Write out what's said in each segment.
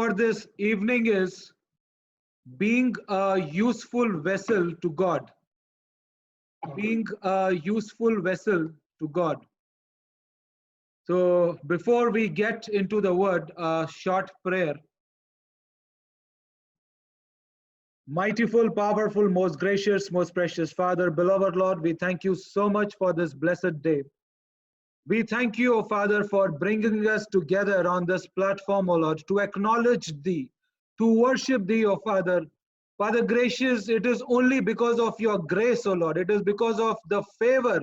for this evening is being a useful vessel to God. Being a useful vessel to God. So before we get into the word, a short prayer. Mightyful, powerful, most gracious, most precious Father, beloved Lord, we thank you so much for this blessed day. We thank you, O Father, for bringing us together on this platform, O Lord, to acknowledge Thee, to worship Thee, O Father. Father gracious, it is only because of your grace, O Lord. It is because of the favor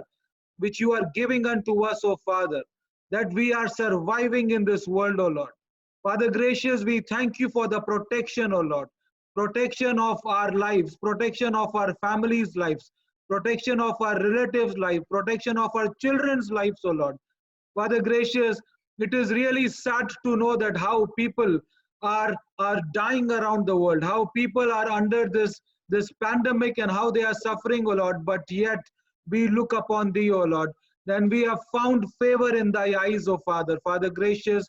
which you are giving unto us, O Father, that we are surviving in this world, O Lord. Father gracious, we thank you for the protection, O Lord. Protection of our lives, protection of our families' lives, protection of our relatives' life, protection of our children's lives, O Lord. Father gracious, it is really sad to know that how people are dying around the world, how people are under this pandemic and how they are suffering, O Lord, but yet we look upon Thee, O Lord. Then we have found favor in Thy eyes, O Father. Father gracious,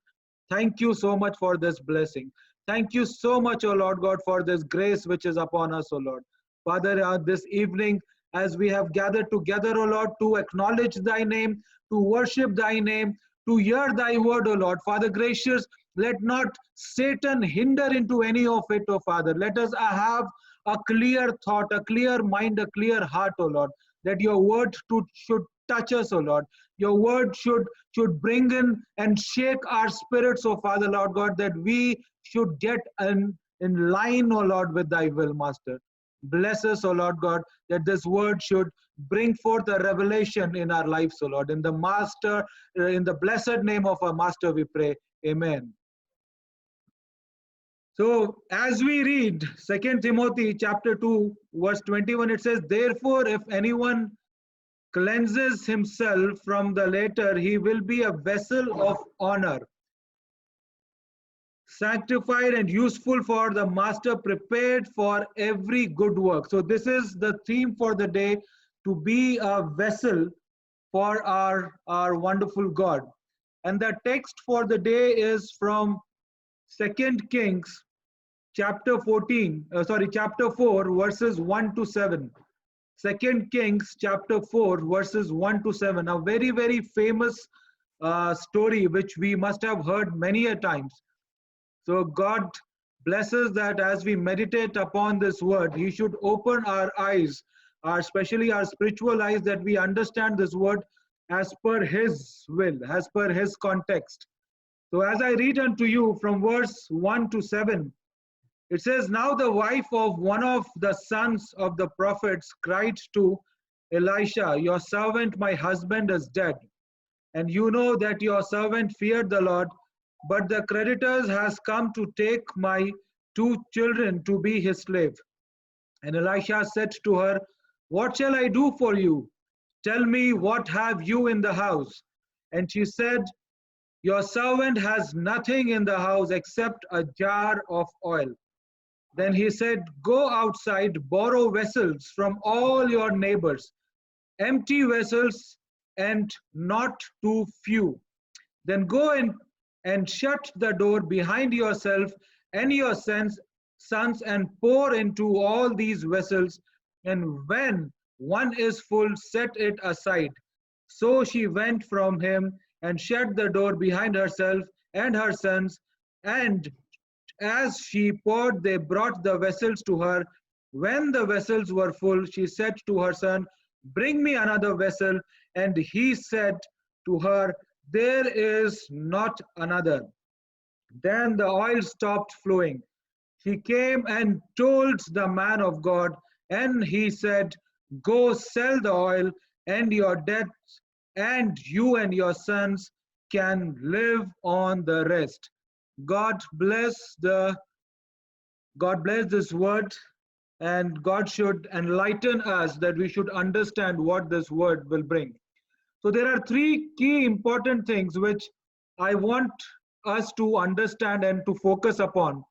thank you so much for this blessing. Thank you so much, O Lord God, for this grace which is upon us, O Lord. Father, this evening, as we have gathered together, O Lord, to acknowledge Thy name, to worship Thy name, to hear Thy word, O Lord. Father gracious, let not Satan hinder into any of it, O Father. Let us have a clear thought, a clear mind, a clear heart, O Lord, that your word should touch us, O Lord. Your word should bring in and shake our spirits, O Father, Lord God, that we should get in line, O Lord, with Thy will, Master. Bless us, O Lord God, that this word should bring forth a revelation in our lives, O Lord. In the Master, in the blessed name of our Master, we pray. Amen. So as we read 2 Timothy chapter 2, verse 21, it says, therefore, if anyone cleanses himself from the latter, he will be a vessel of honor, sanctified and useful for the master, prepared for every good work. So this is the theme for the day, to be a vessel for our wonderful God. And the text for the day is from 2 Kings chapter 4, verses 1 to 7. 2 Kings chapter 4, verses 1 to 7. A very, very famous story which we must have heard many a times. So God blesses that as we meditate upon this word, He should open our eyes, especially our spiritual eyes, that we understand this word as per His will, as per His context. So as I read unto you from verse 1 to 7, it says, now the wife of one of the sons of the prophets cried to Elisha, your servant, my husband, is dead. And you know that your servant feared the Lord, but the creditors has come to take my 2 children to be his slave. And Elisha said to her, what shall I do for you? Tell me, what have you in the house? And she said, your servant has nothing in the house except a jar of oil. Then he said, go outside, borrow vessels from all your neighbors, empty vessels and not too few. Then go in and shut the door behind yourself and your sons and pour into all these vessels, and when one is full, set it aside. So she went from him and shut the door behind herself and her sons, and as she poured, they brought the vessels to her. When the vessels were full, she said to her son, bring me another vessel. And he said to her, there is not another. Then the oil stopped flowing. She came and told the man of God, and he said, go sell the oil and your debts, and you and your sons can live on the rest. God bless this word, and God should enlighten us that we should understand what this word will bring. So there are 3 key important things which I want us to understand and to focus upon.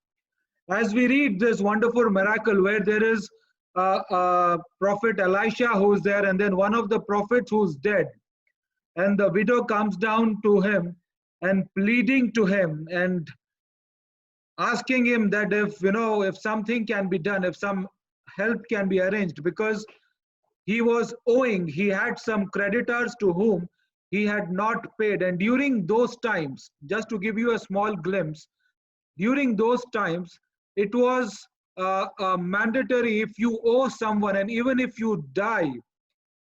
As we read this wonderful miracle where there is a prophet Elisha who's there, and then one of the prophets who's dead, and the widow comes down to him and pleading to him, and asking him that if something can be done, if some help can be arranged, because he was owing, he had some creditors to whom he had not paid. And during those times, just to give you a small glimpse, during those times, it was mandatory, if you owe someone and even if you die,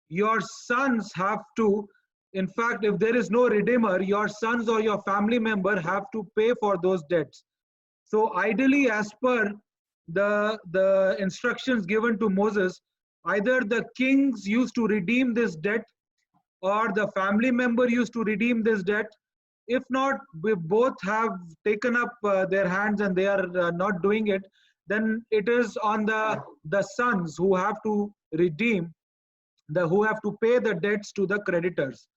your sons have to, in fact, if there is no redeemer, your sons or your family member have to pay for those debts. So ideally, as per the instructions given to Moses, either the kings used to redeem this debt or the family member used to redeem this debt. If not, we both have taken up their hands and they are not doing it, then it is on the sons who have to redeem, who have to pay the debts to the creditors.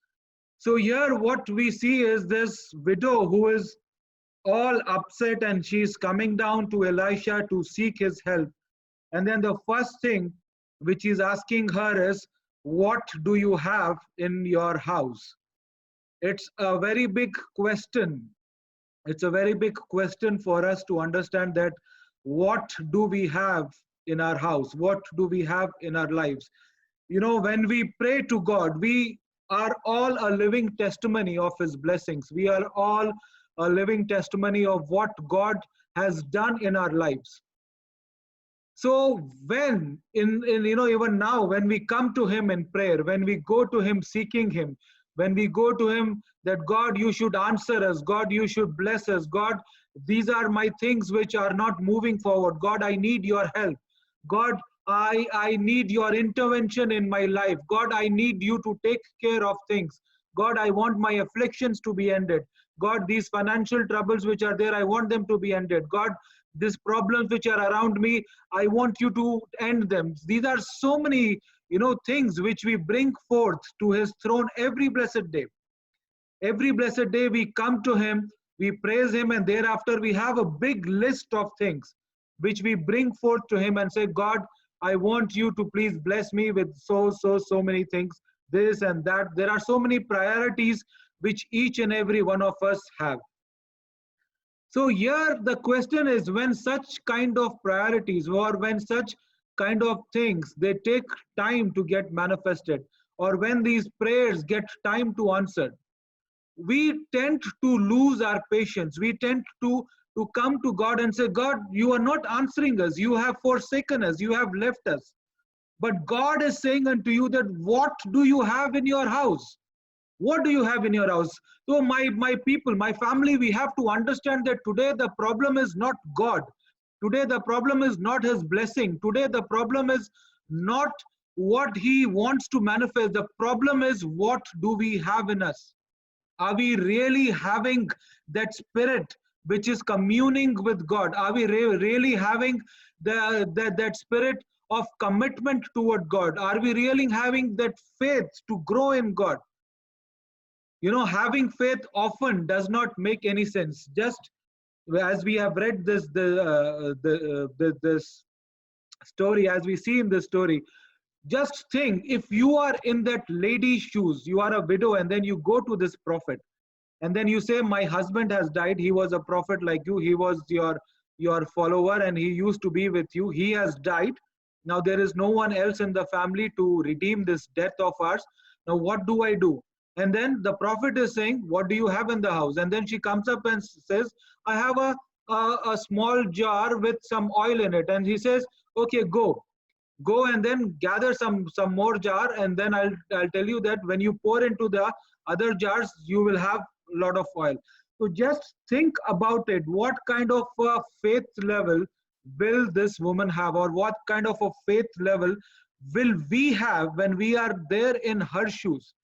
So here what we see is this widow who is all upset, and she's coming down to Elisha to seek his help. And then the first thing which he's asking her is, what do you have in your house? It's a very big question. It's a very big question for us to understand that what do we have in our house? What do we have in our lives? When we pray to God, we are all a living testimony of his blessings. We are all a living testimony of what God has done in our lives. So when even now, when we come to him in prayer, when we go to him seeking him, when we go to him that God, you should answer us, God, you should bless us, God, these are my things which are not moving forward, God, I need your help, God, I need your intervention in my life, God, I need you to take care of things, God, I want my afflictions to be ended, God, these financial troubles which are there, I want them to be ended, God, these problems which are around me, I want you to end them. These are so many things which we bring forth to his throne every blessed day. Every blessed day we come to him, we praise him, and thereafter we have a big list of things which we bring forth to him and say, God, I want you to please bless me with so many things, this and that. There are so many priorities which each and every one of us have. So here the question is, when such kind of priorities or when such kind of things, they take time to get manifested, or when these prayers get time to answer, we tend to lose our patience. We tend to come to God and say, God, you are not answering us. You have forsaken us. You have left us. But God is saying unto you that, what do you have in your house? What do you have in your house? So my people, my family, we have to understand that today the problem is not God. Today the problem is not his blessing. Today the problem is not what he wants to manifest. The problem is, what do we have in us? Are we really having that spirit which is communing with God? Are we really having that spirit of commitment toward God? Are we really having that faith to grow in God? Having faith often does not make any sense. Just as we have read this story, as we see in this story, just think, if you are in that lady's shoes, you are a widow, and then you go to this prophet, and then you say, my husband has died, he was a prophet like you, he was your follower, and he used to be with you, he has died, now there is no one else in the family to redeem this death of ours, now what do I do? And then the prophet is saying, what do you have in the house? And then she comes up and says, I have a small jar with some oil in it. And he says, okay, go and then gather some more jar, and then I'll tell you that when you pour into the other jars, you will have a lot of oil. So just think about it. What kind of a faith level will this woman have, or what kind of a faith level will we have when we are there in her shoes?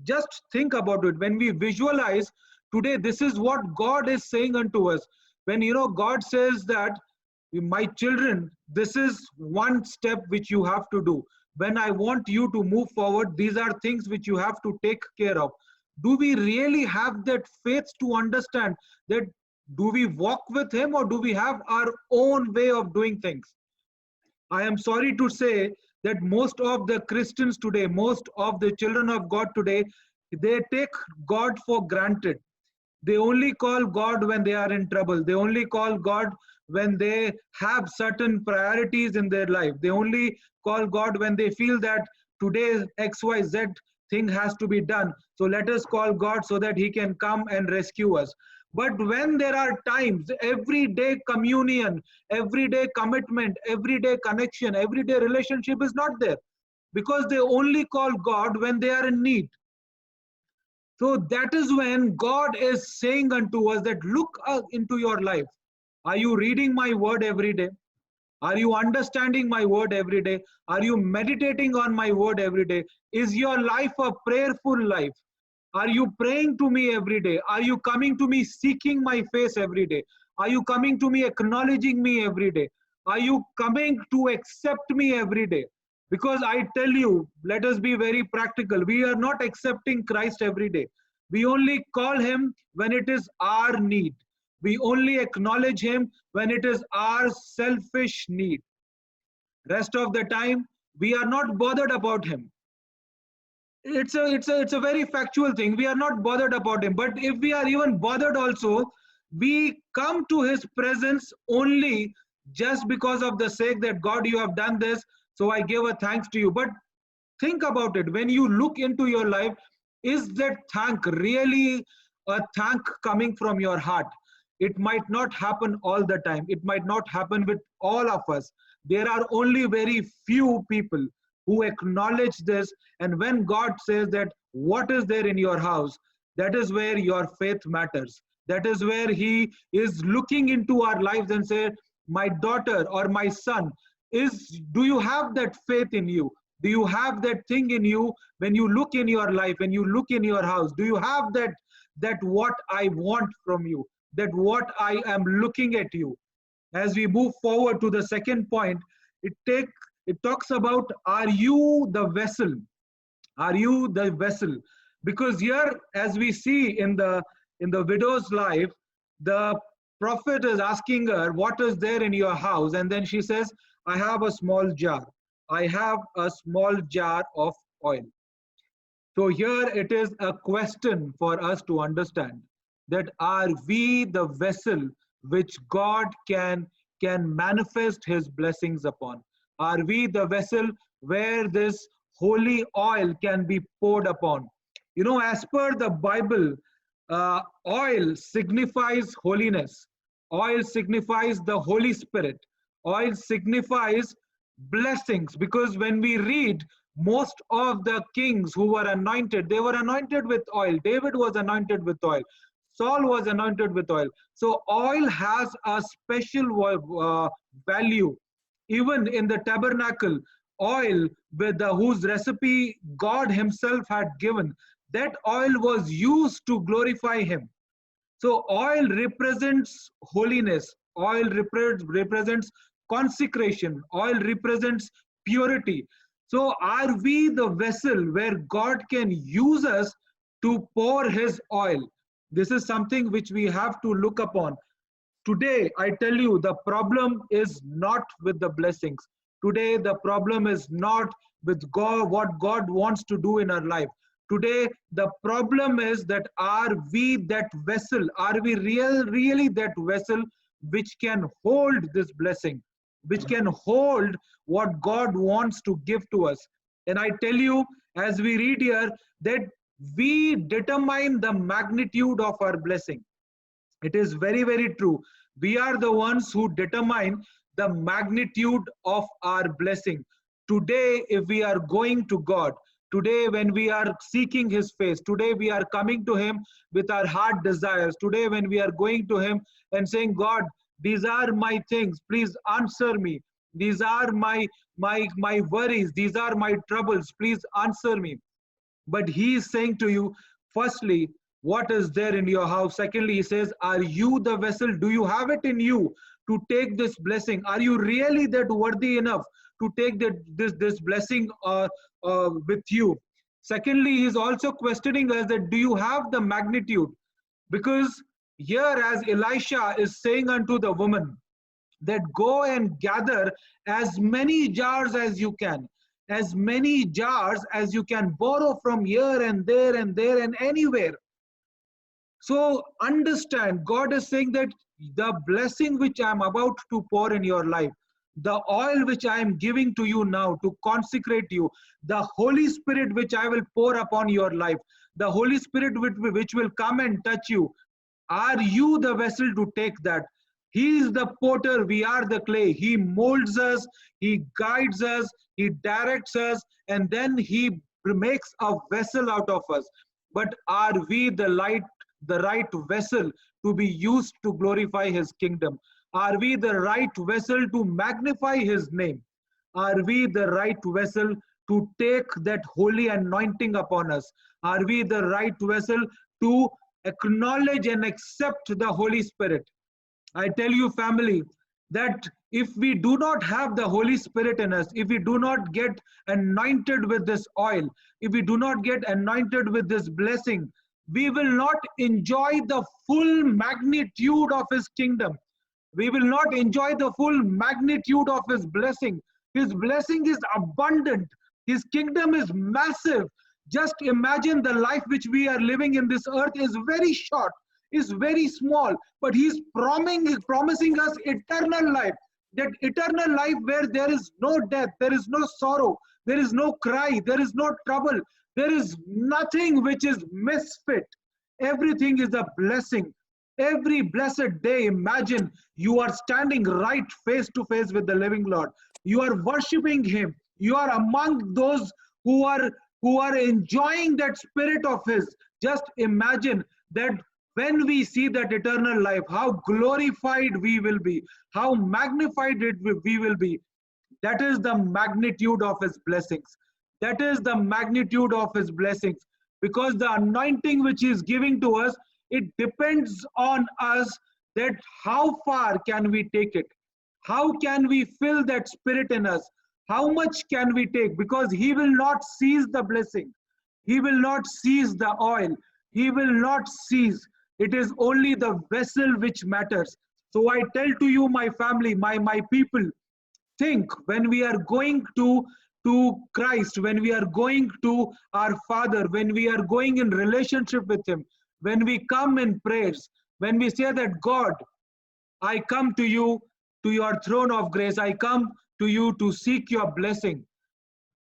Just think about it. When we visualize today, this is what God is saying unto us. When God says that, my children, this is one step which you have to do. When I want you to move forward, these are things which you have to take care of. Do we really have that faith to understand that? Do we walk with him, or do we have our own way of doing things? I am sorry to say that most of the Christians today, most of the children of God today, they take God for granted. They only call God when they are in trouble. They only call God when they have certain priorities in their life. They only call God when they feel that today XYZ thing has to be done. So let us call God so that He can come and rescue us. But when there are times, everyday communion, everyday commitment, everyday connection, everyday relationship is not there, because they only call God when they are in need. So that is when God is saying unto us that look into your life. Are you reading my word every day? Are you understanding my word every day? Are you meditating on my word every day? Is your life a prayerful life? Are you praying to me every day? Are you coming to me seeking my face every day? Are you coming to me acknowledging me every day? Are you coming to accept me every day? Because I tell you, let us be very practical. We are not accepting Christ every day. We only call him when it is our need. We only acknowledge him when it is our selfish need. Rest of the time, we are not bothered about him. It's a very factual thing. We are not bothered about him. But if we are even bothered also, we come to his presence only just because of the sake that God, you have done this, so I give a thanks to you. But think about it. When you look into your life, is that thank really a thank coming from your heart? It might not happen all the time. It might not happen with all of us. There are only very few people who acknowledge this. And when God says that what is there in your house, that is where your faith matters. That is where he is looking into our lives and say, my daughter or my son, do you have that faith in you? Do you have that thing in you? When you look in your life, when you look in your house, do you have that what I want from you, that what I am looking at you? As we move forward to the second point, it talks about, are you the vessel? Are you the vessel? Because here, as we see in the widow's life, the prophet is asking her, what is there in your house? And then she says, I have a small jar. I have a small jar of oil. So here it is a question for us to understand, that are we the vessel which God can manifest his blessings upon? Are we the vessel where this holy oil can be poured upon? You know, as per the Bible, oil signifies holiness. Oil signifies the Holy Spirit. Oil signifies blessings, because when we read, most of the kings who were anointed, they were anointed with oil. David was anointed with oil. Saul was anointed with oil. So oil has a special value. Even in the tabernacle, oil with whose recipe God himself had given, that oil was used to glorify him. So oil represents holiness. Oil represents consecration. Oil represents purity. So are we the vessel where God can use us to pour his oil? This is something which we have to look upon. Today, I tell you, the problem is not with the blessings. Today, the problem is not with God, what God wants to do in our life. Today, the problem is that are we that vessel? Are we really that vessel which can hold this blessing, which can hold what God wants to give to us? And I tell you, as we read here, that we determine the magnitude of our blessing. It is very, very true. We are the ones who determine the magnitude of our blessing. Today, if we are going to God, today when we are seeking his face, today we are coming to him with our heart desires, today when we are going to him and saying, God, these are my things, please answer me. These are my worries, these are my troubles, please answer me. But he is saying to you, firstly, what is there in your house? Secondly, he says, are you the vessel? Do you have it in you to take this blessing? Are you really that worthy enough to take this blessing with you? Secondly, he is also questioning us that do you have the magnitude? Because here, as Elisha is saying unto the woman, that go and gather as many jars as you can, as many jars as you can borrow from here and there and there and anywhere. So understand, God is saying that the blessing which I am about to pour in your life, the oil which I am giving to you now to consecrate you, the Holy Spirit which I will pour upon your life, the Holy Spirit which will come and touch you, are you the vessel to take that? He is the potter, we are the clay. He molds us, he guides us, he directs us, and then he makes a vessel out of us. But are we the right vessel to be used to glorify his kingdom? Are we the right vessel to magnify his name? Are we the right vessel to take that holy anointing upon us? Are we the right vessel to acknowledge and accept the Holy Spirit? I tell you, family, that if we do not have the Holy Spirit in us, if we do not get anointed with this oil, if we do not get anointed with this blessing, we will not enjoy the full magnitude of His kingdom. We will not enjoy the full magnitude of His blessing. His blessing is abundant. His kingdom is massive. Just imagine the life which we are living in this earth is very short, is very small, but He's promising us eternal life. That eternal life where there is no death, there is no sorrow, there is no cry, there is no trouble, there is nothing which is misfit. Everything is a blessing. Every blessed day, imagine you are standing right face to face with the living Lord. You are worshiping Him. You are among those who are enjoying that spirit of His. Just imagine that when we see that eternal life, how glorified we will be, how magnified we will be. That is the magnitude of His blessings. That is the magnitude of His blessings. Because the anointing which He is giving to us, it depends on us that how far can we take it? How can we fill that spirit in us? How much can we take? Because He will not seize the blessing. He will not seize the oil. He will not seize. It is only the vessel which matters. So I tell to you, my family, my people, think when we are going to Christ, when we are going to our Father, when we are going in relationship with Him, when we come in prayers, when we say that God, I come to you, to your throne of grace, I come to you to seek your blessing.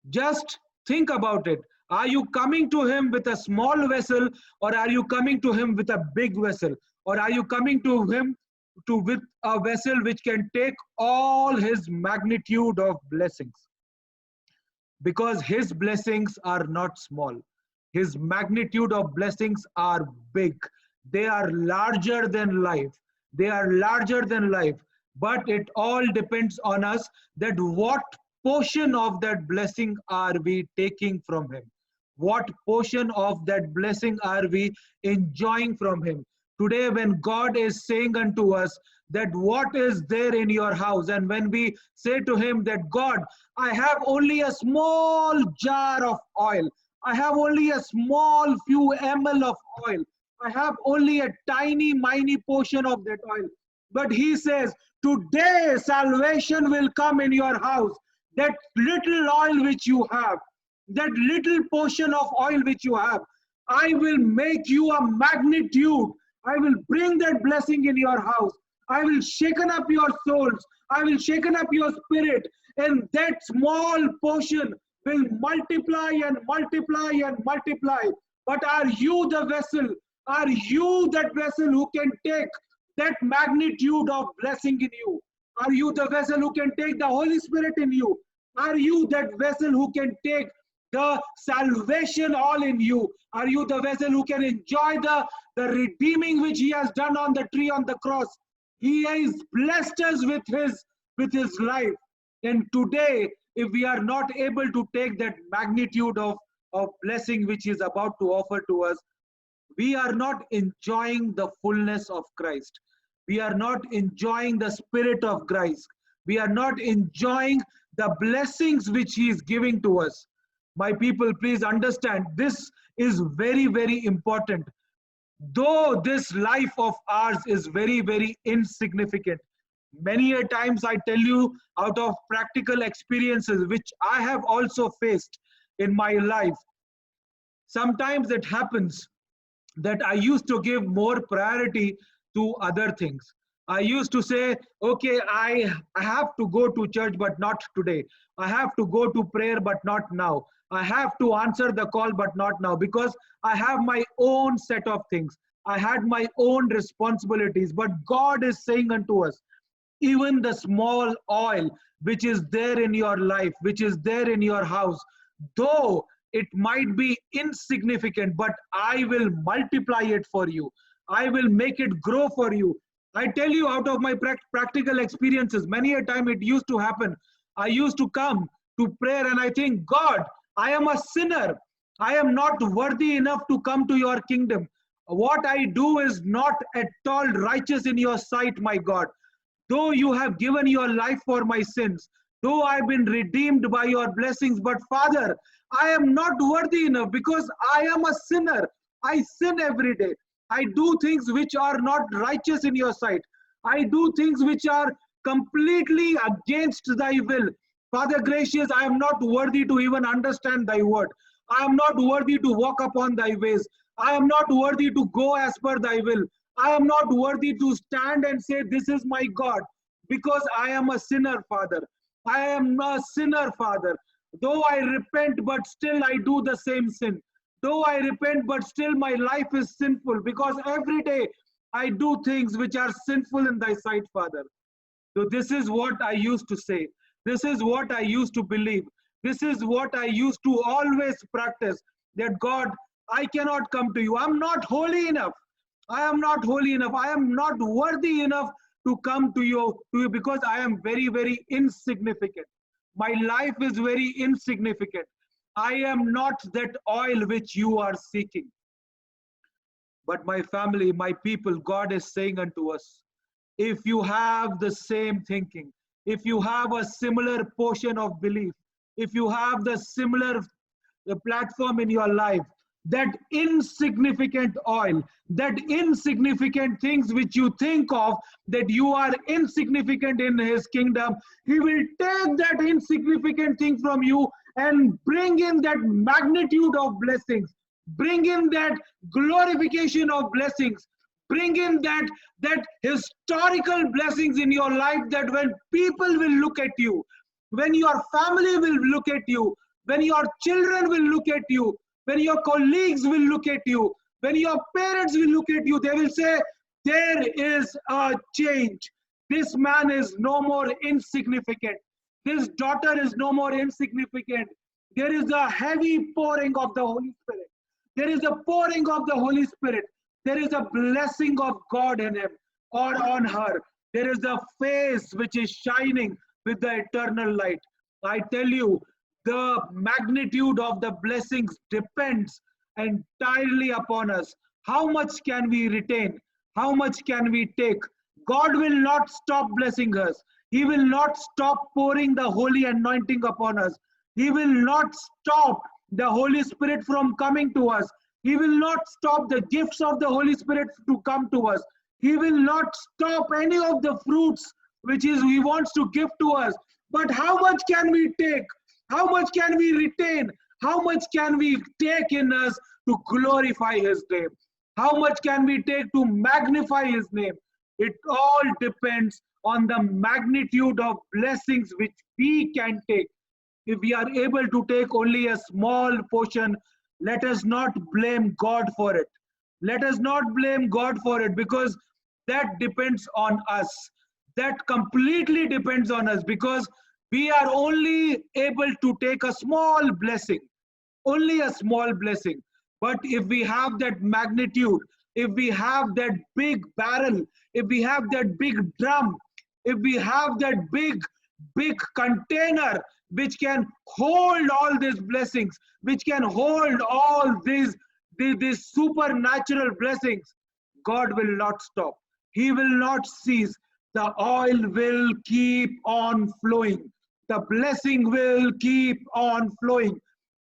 Just think about it. Are you coming to Him with a small vessel, or are you coming to Him with a big vessel? Or are you coming to Him with a vessel which can take all His magnitude of blessings? Because His blessings are not small. His magnitude of blessings are big. They are larger than life. They are larger than life. But it all depends on us that what portion of that blessing are we taking from Him? What portion of that blessing are we enjoying from Him? Today, when God is saying unto us that what is there in your house, and when we say to Him that God, I have only a small jar of oil, I have only a small few ml of oil, I have only a tiny, miny portion of that oil. But He says, today salvation will come in your house. That little oil which you have, that little portion of oil which you have, I will make you a magnitude. I will bring that blessing in your house. I will shaken up your souls. I will shaken up your spirit. And that small portion will multiply and multiply and multiply. But are you the vessel? Are you that vessel who can take that magnitude of blessing in you? Are you the vessel who can take the Holy Spirit in you? Are you that vessel who can take the salvation all in you? Are you the vessel who can enjoy the redeeming which He has done on the tree, on the cross? He has blessed us with His life. And today, if we are not able to take that magnitude of blessing which He is about to offer to us, we are not enjoying the fullness of Christ. We are not enjoying the Spirit of Christ. We are not enjoying the blessings which He is giving to us. My people, please understand, this is very, very important. Though this life of ours is very, very insignificant, many a times I tell you out of practical experiences which I have also faced in my life, sometimes it happens that I used to give more priority to other things. I used to say, okay, I have to go to church, but not today. I have to go to prayer, but not now. I have to answer the call, but not now, because I have my own set of things. I had my own responsibilities. But God is saying unto us, even the small oil which is there in your life, which is there in your house, though it might be insignificant, but I will multiply it for you. I will make it grow for you. I tell you out of my practical experiences, many a time it used to happen. I used to come to prayer and I think, God, I am a sinner. I am not worthy enough to come to your kingdom. What I do is not at all righteous in your sight, my God. Though you have given your life for my sins, though I've been redeemed by your blessings, but Father, I am not worthy enough because I am a sinner. I sin every day. I do things which are not righteous in your sight. I do things which are completely against thy will. Father gracious, I am not worthy to even understand thy word. I am not worthy to walk upon thy ways. I am not worthy to go as per thy will. I am not worthy to stand and say, this is my God, because I am a sinner, Father. I am a sinner, Father. Though I repent, but still I do the same sin. Though I repent, but still my life is sinful, because every day I do things which are sinful in thy sight, Father. So this is what I used to say. This is what I used to believe. This is what I used to always practice, that God, I cannot come to you. I'm not holy enough. I am not holy enough. I am not worthy enough to come to you because I am very, very insignificant. My life is very insignificant. I am not that oil which you are seeking. But my family, my people, God is saying unto us, if you have the same thinking, if you have a similar portion of belief, if you have the similar platform in your life, that insignificant oil, that insignificant things which you think of, that you are insignificant in his kingdom, he will take that insignificant thing from you and bring in that magnitude of blessings, bring in that glorification of blessings, bring in that historical blessings in your life, that when people will look at you, when your family will look at you, when your children will look at you, when your colleagues will look at you, when your parents will look at you, they will say, there is a change. This man is no more insignificant. This daughter is no more insignificant. There is a heavy pouring of the Holy Spirit. There is a pouring of the Holy Spirit. There is a blessing of God in him or on her. There is a face which is shining with the eternal light. I tell you, the magnitude of the blessings depends entirely upon us. How much can we retain? How much can we take? God will not stop blessing us. He will not stop pouring the holy anointing upon us. He will not stop the Holy Spirit from coming to us. He will not stop the gifts of the Holy Spirit to come to us. He will not stop any of the fruits which he wants to give to us. But how much can we take? How much can we retain? How much can we take in us to glorify his name? How much can we take to magnify his name? It all depends on the magnitude of blessings which we can take. If we are able to take only a small portion, let us not blame God for it. Let us not blame God for it, because that depends on us. That completely depends on us, because we are only able to take a small blessing, only a small blessing. But if we have that magnitude, if we have that big barrel, if we have that big drum, if we have that big container which can hold all these blessings, which can hold all these supernatural blessings, God will not stop. He will not cease. The oil will keep on flowing. The blessing will keep on flowing.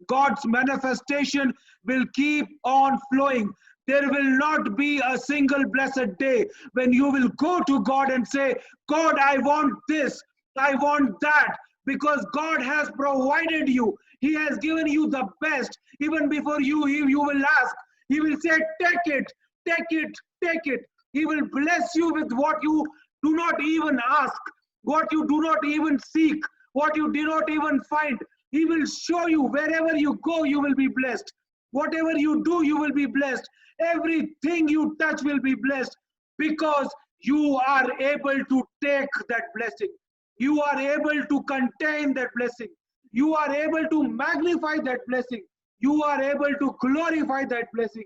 God's manifestation will keep on flowing. There will not be a single blessed day when you will go to God and say, God, I want this, I want that, because God has provided you. He has given you the best. Even before you will ask, He will say, take it, take it, take it. He will bless you with what you do not even ask, what you do not even seek, what you do not even find. He will show you wherever you go, you will be blessed. Whatever you do, you will be blessed. Everything you touch will be blessed because you are able to take that blessing. You are able to contain that blessing. You are able to magnify that blessing. You are able to glorify that blessing.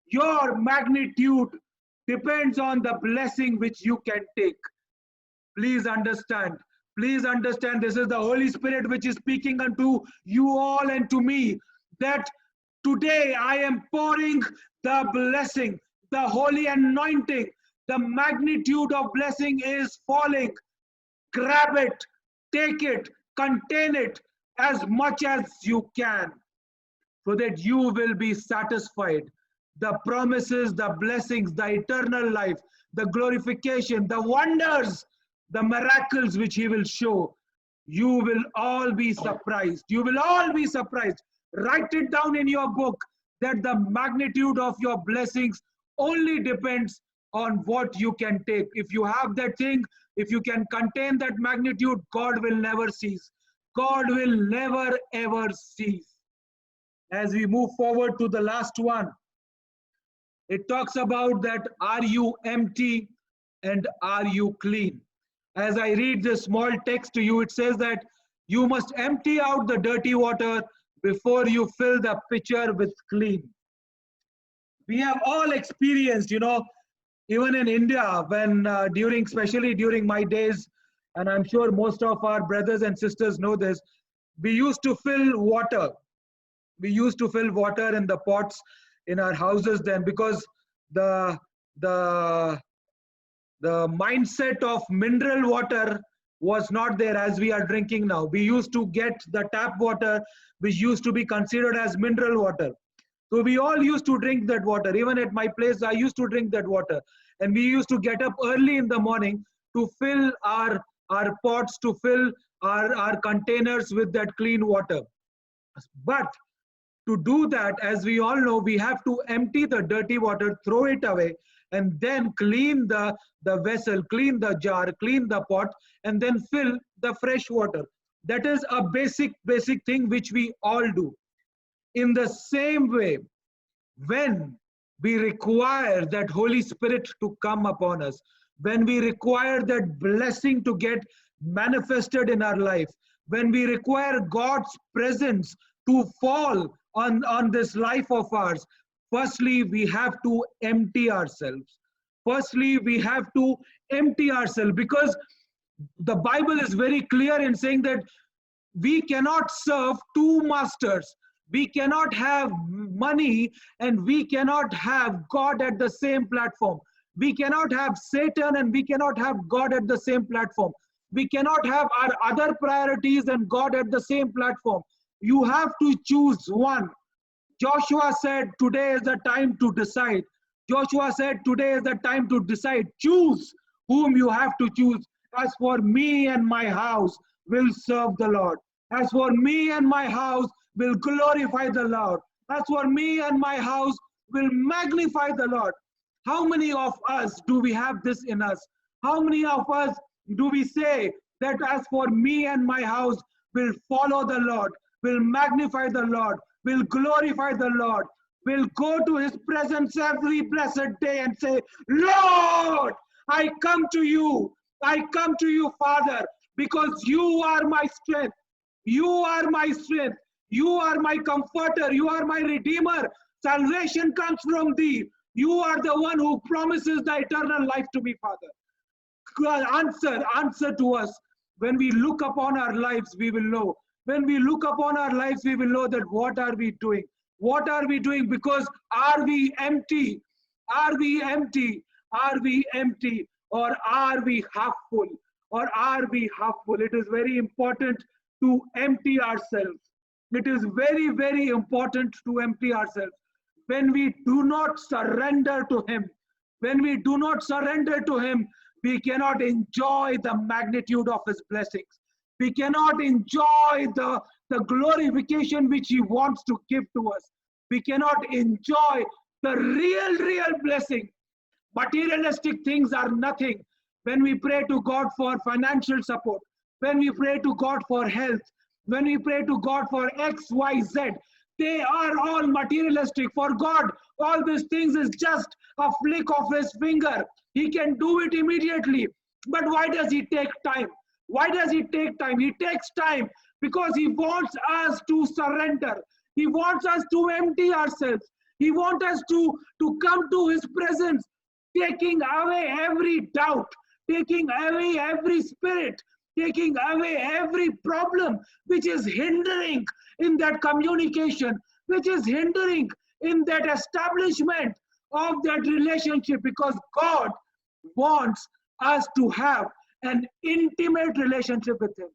Your magnitude depends on the blessing which you can take. Please understand. Please understand, this is the Holy Spirit which is speaking unto you all and to me, that today I am pouring the blessing, the holy anointing. The magnitude of blessing is falling. Grab it, take it, contain it as much as you can, so that you will be satisfied. The promises, the blessings, the eternal life, the glorification, the wonders, the miracles which he will show, you will all be surprised. You will all be surprised. Write it down in your book that the magnitude of your blessings only depends on what you can take. If you have that thing, if you can contain that magnitude, God will never cease. God will never ever cease. As we move forward to the last one, it talks about that, are you empty and are you clean? As I read this small text to you, it says that you must empty out the dirty water before you fill the pitcher with clean. We have all experienced, even in India, when especially during my days, and I'm sure most of our brothers and sisters know this, we used to fill water. We used to fill water in the pots in our houses then, because the mindset of mineral water was not there as we are drinking now. We used to get the tap water, which used to be considered as mineral water. So we all used to drink that water. Even at my place, I used to drink that water. And we used to get up early in the morning to fill our pots, to fill our containers with that clean water. But to do that, as we all know, we have to empty the dirty water, throw it away, and then clean the vessel, clean the jar, clean the pot, and then fill the fresh water. That is a basic thing which we all do. In the same way, when we require that Holy Spirit to come upon us, when we require that blessing to get manifested in our life, when we require God's presence to fall on this life of ours, firstly, we have to empty ourselves. Firstly, we have to empty ourselves, because the Bible is very clear in saying that we cannot serve two masters. We cannot have money and we cannot have God at the same platform. We cannot have Satan and we cannot have God at the same platform. We cannot have our other priorities and God at the same platform. You have to choose one. Joshua said, today is the time to decide. Joshua said, today is the time to decide. Choose whom you have to choose. As for me and my house, will serve the Lord. As for me and my house, will glorify the Lord. As for me and my house, will magnify the Lord. How many of us do we have this in us? How many of us do we say that as for me and my house, will follow the Lord, will magnify the Lord, will glorify the Lord, will go to his presence every blessed day and say, Lord, I come to you, Father, because you are my strength. You are my strength. You are my comforter. You are my redeemer. Salvation comes from thee. You are the one who promises the eternal life to me, Father. Answer to us. When we look upon our lives, we will know. When we look upon our lives, we will know that what are we doing? What are we doing? Because are we empty? Are we empty? Are we empty? Or are we half full? Or are we half full? It is very important to empty ourselves. It is very, very important to empty ourselves. When we do not surrender to him, we cannot enjoy the magnitude of his blessings. We cannot enjoy the glorification which he wants to give to us. We cannot enjoy The real blessing. Materialistic things are nothing. When we pray to God for financial support, when we pray to God for health, when we pray to God for X, Y, Z, they are all materialistic. For God, all these things is just a flick of his finger. He can do it immediately. But why does he take time? Why does he take time? He takes time because he wants us to surrender. He wants us to empty ourselves. He wants us to come to his presence, taking away every doubt, taking away every spirit, taking away every problem which is hindering in that communication, which is hindering in that establishment of that relationship, because God wants us to have an intimate relationship with him.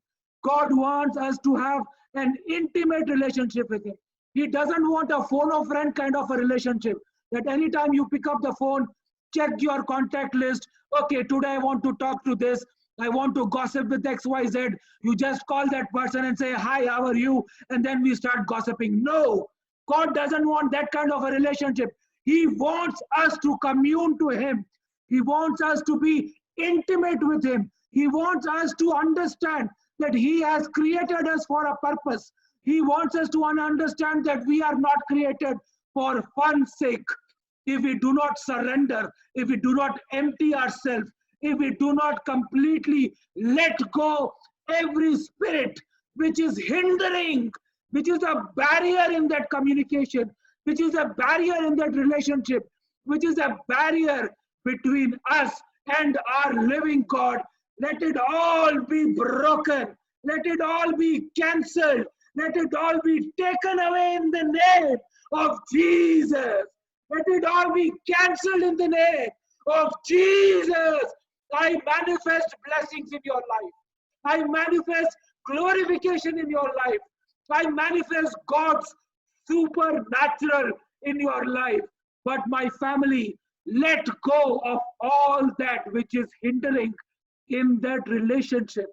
God wants us to have an intimate relationship with him. He doesn't want a phone a friend kind of a relationship that anytime you pick up the phone, check your contact list. Okay, today I want to talk to this. I want to gossip with XYZ. You just call that person and say, hi, how are you? And then we start gossiping. No, God doesn't want that kind of a relationship. He wants us to commune to him. He wants us to be intimate with him. He wants us to understand that he has created us for a purpose. He wants us to understand that we are not created for fun's sake. If we do not surrender, if we do not empty ourselves, if we do not completely let go every spirit which is hindering, which is a barrier in that communication, which is a barrier in that relationship, which is a barrier between us and our living God, let it all be broken. Let it all be cancelled. Let it all be taken away in the name of Jesus. Let it all be cancelled in the name of Jesus. I manifest blessings in your life. I manifest glorification in your life. I manifest God's supernatural in your life. But my family, let go of all that which is hindering in that relationship.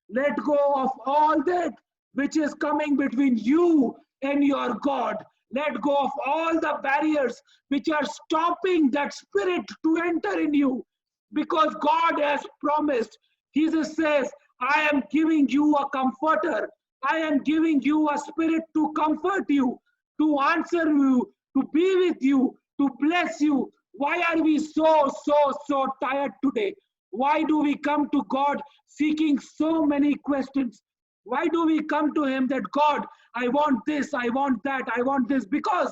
Let go of all that which is coming between you and your God. Let go of all the barriers which are stopping that spirit to enter in you. Because God has promised. Jesus says, I am giving you a comforter. I am giving you a spirit to comfort you, to answer you, to be with you, to bless you. Why are we so tired today? Why do we come to God seeking so many questions? Why do we come to him that God, I want this, I want that, I want this? Because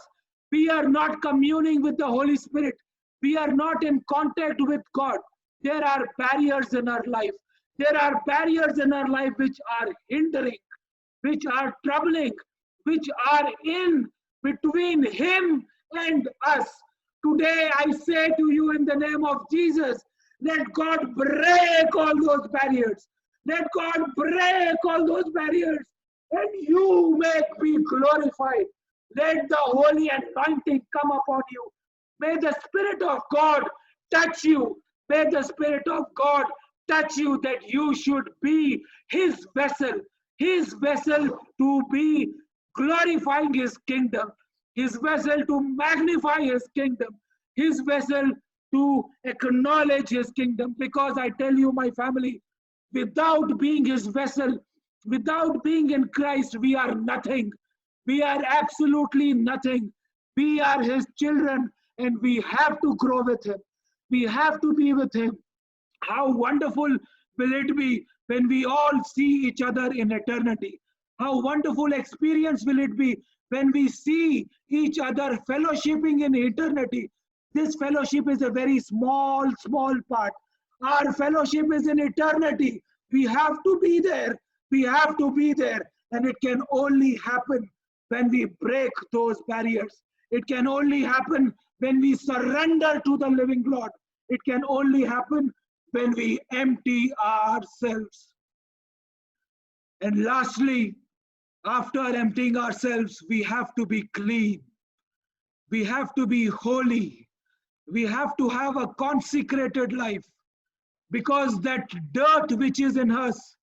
we are not communing with the Holy Spirit. We are not in contact with God. There are barriers in our life. There are barriers in our life which are hindering, which are troubling, which are in between him and us. Today I say to you in the name of Jesus, let God break all those barriers. Let God break all those barriers and you may be glorified. Let the holy anointing come upon you. May the Spirit of God touch you. May the Spirit of God touch you that you should be his vessel to be glorifying his kingdom, his vessel to magnify his kingdom, his vessel to acknowledge his kingdom. Because I tell you, my family, without being his vessel, without being in Christ, we are nothing. We are absolutely nothing. We are his children and we have to grow with him. We have to be with him. How wonderful will it be when we all see each other in eternity? How wonderful experience will it be when we see each other fellowshipping in eternity? This fellowship is a very small part. Our fellowship is in eternity. We have to be there. We have to be there. And it can only happen when we break those barriers. It can only happen when we surrender to the living Lord. It can only happen when we empty ourselves. And lastly, after emptying ourselves, we have to be clean. We have to be holy. We have to have a consecrated life. Because that dirt which is in us,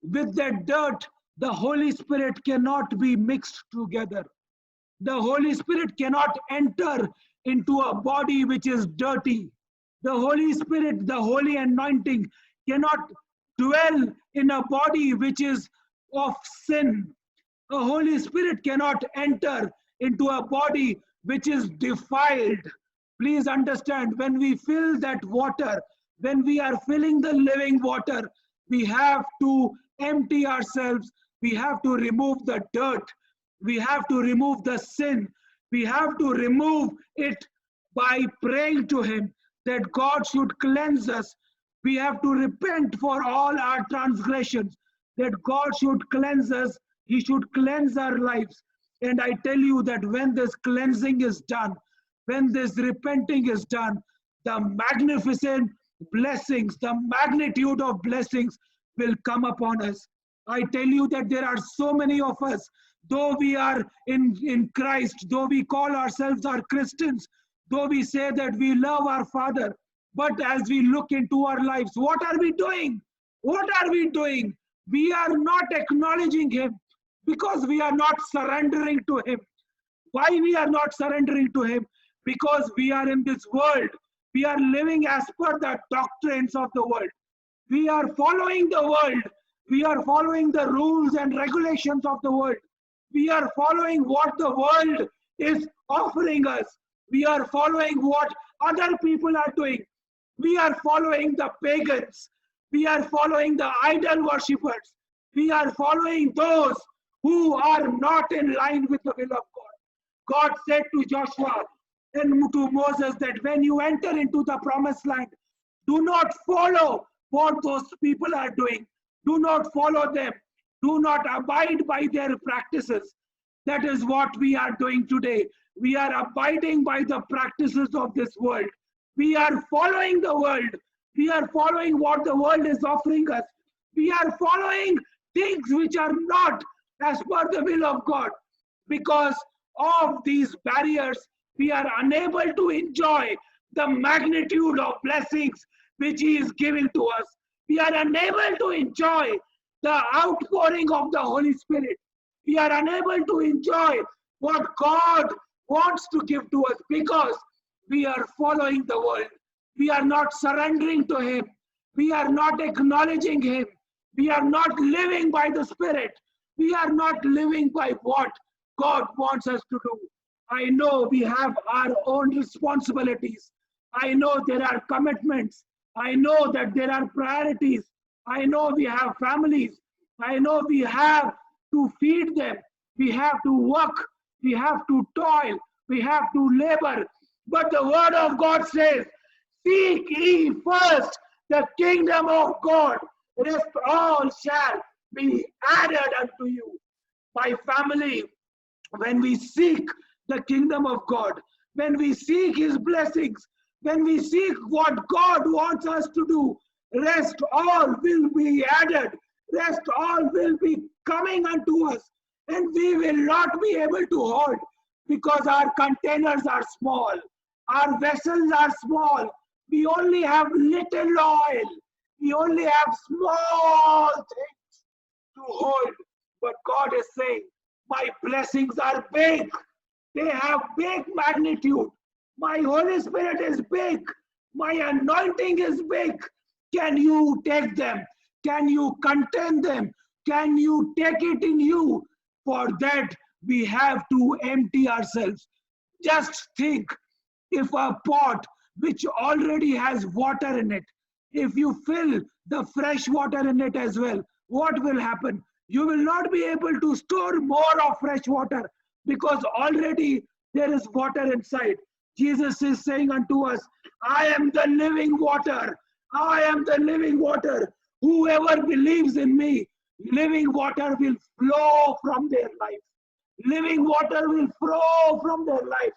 with that dirt, the Holy Spirit cannot be mixed together. The Holy Spirit cannot enter into a body which is dirty. The Holy Spirit, the holy anointing cannot dwell in a body which is of sin. The Holy Spirit cannot enter into a body which is defiled. Please understand, when we fill that water, when we are filling the living water, we have to empty ourselves. We have to remove the dirt. We have to remove the sin. We have to remove it by praying to Him that God should cleanse us. We have to repent for all our transgressions, that God should cleanse us. He should cleanse our lives. And I tell you that when this cleansing is done, when this repenting is done, the magnificent blessings, the magnitude of blessings will come upon us. I tell you that there are so many of us, though we are in Christ, though we call ourselves our Christians, though we say that we love our Father, but as we look into our lives, what are we doing? What are we doing? We are not acknowledging Him because we are not surrendering to Him. Why we are not surrendering to Him? Because we are in this world. We are living as per the doctrines of the world. We are following the world. We are following the rules and regulations of the world. We are following what the world is offering us. We are following what other people are doing. We are following the pagans. We are following the idol worshippers. We are following those who are not in line with the will of God. God said to Joshua and to Moses that when you enter into the promised land, do not follow what those people are doing. Do not follow them. Do not abide by their practices. That is what we are doing today. We are abiding by the practices of this world. We are following the world. We are following what the world is offering us. We are following things which are not as per the will of God. Because of these barriers, we are unable to enjoy the magnitude of blessings which He is giving to us. We are unable to enjoy the outpouring of the Holy Spirit. We are unable to enjoy what God wants to give to us because we are following the world. We are not surrendering to Him. We are not acknowledging Him. We are not living by the Spirit. We are not living by what God wants us to do. I know we have our own responsibilities. I know there are commitments. I know that there are priorities. I know we have families. I know we have to feed them. We have to work. We have to toil. We have to labor. But the word of God says, seek ye first the kingdom of God. Rest all shall be added unto you. My family, when we seek the kingdom of God, when we seek His blessings, when we seek what God wants us to do, rest all will be added. Rest all will be coming unto us. And we will not be able to hold because our containers are small. Our vessels are small. We only have little oil. We only have small things to hold. But God is saying, my blessings are big. They have big magnitude. My Holy Spirit is big. My anointing is big. Can you take them? Can you contain them? Can you take it in you? For that, we have to empty ourselves. Just think, if a pot which already has water in it, if you fill the fresh water in it as well, what will happen? You will not be able to store more of fresh water because already there is water inside. Jesus is saying unto us, I am the living water. I am the living water. Whoever believes in me, living water will flow from their life. Living water will flow from their life.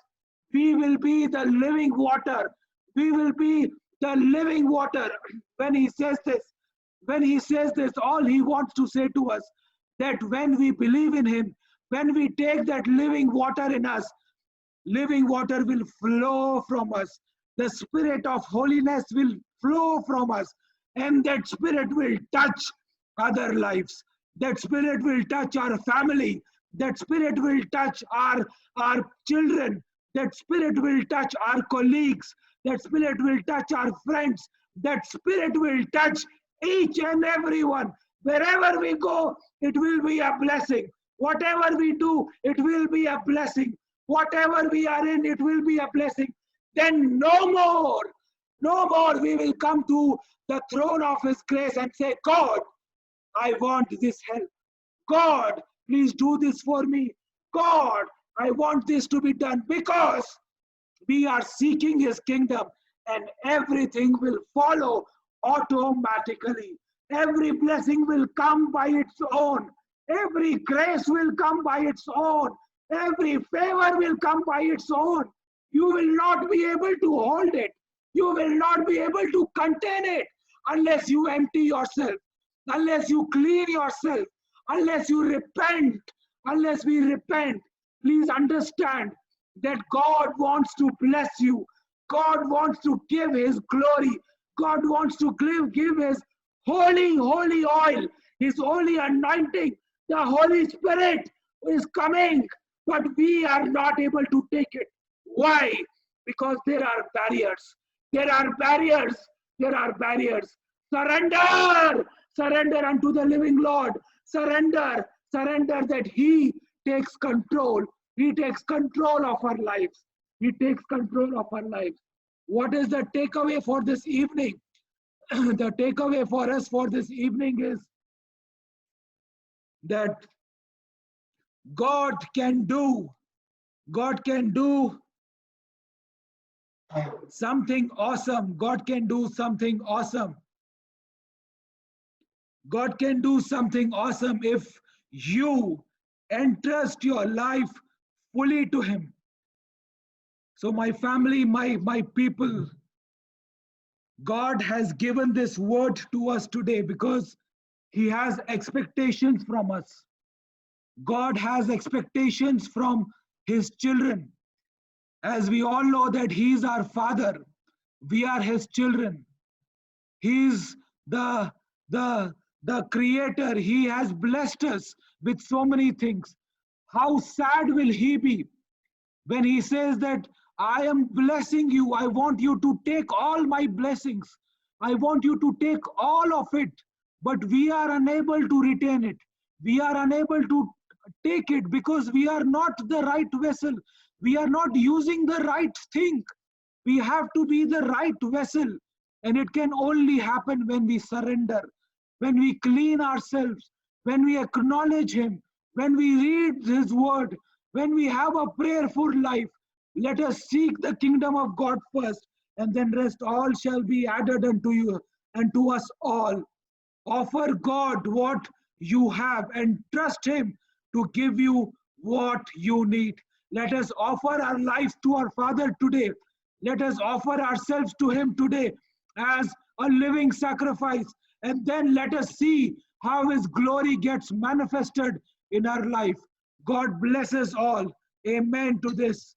We will be the living water. We will be the living water. When he says this, all he wants to say to us, that when we believe in him, when we take that living water in us, living water will flow from us. The spirit of holiness will flow from us. And that spirit will touch other lives. That spirit will touch our family. That spirit will touch our children. That Spirit will touch our colleagues. That Spirit will touch our friends. That Spirit will touch each and every one. Wherever we go, it will be a blessing. Whatever we do, it will be a blessing. Whatever we are in, it will be a blessing. Then no more we will come to the throne of His grace and say, God, I want this help. God, please do this for me. God, I want this to be done, because we are seeking His kingdom, and everything will follow automatically. Every blessing will come by its own. Every grace will come by its own. Every favor will come by its own. You will not be able to hold it. You will not be able to contain it unless you empty yourself, unless you clean yourself, unless you repent, unless we repent. Please understand that God wants to bless you. God wants to give His glory. God wants to give His holy oil, His holy anointing. The Holy Spirit is coming, but we are not able to take it. Why? Because there are barriers. There are barriers. There are barriers. Surrender. Surrender unto the living Lord. Surrender. Surrender that He takes control. He takes control of our lives. He takes control of our lives. What is the takeaway for this evening? The takeaway for us for this evening is that God can do something awesome. God can do something awesome. God can do something awesome if you entrust your life fully to Him. So my family, my people, God has given this word to us today because He has expectations from us. God has expectations from His children. As we all know that He is our Father, we are His children. He is the Creator. He has blessed us with so many things. How sad will He be when He says that I am blessing you. I want you to take all my blessings. I want you to take all of it. But we are unable to retain it. We are unable to take it because we are not the right vessel. We are not using the right thing. We have to be the right vessel. And it can only happen when we surrender, when we clean ourselves, when we acknowledge Him, when we read His word, when we have a prayerful life. Let us seek the kingdom of God first, and then rest all shall be added unto you and to us all. Offer God what you have and trust Him to give you what you need. Let us offer our lives to our Father today. Let us offer ourselves to Him today as a living sacrifice, and then let us see how His glory gets manifested in our life. God bless us all. Amen to this.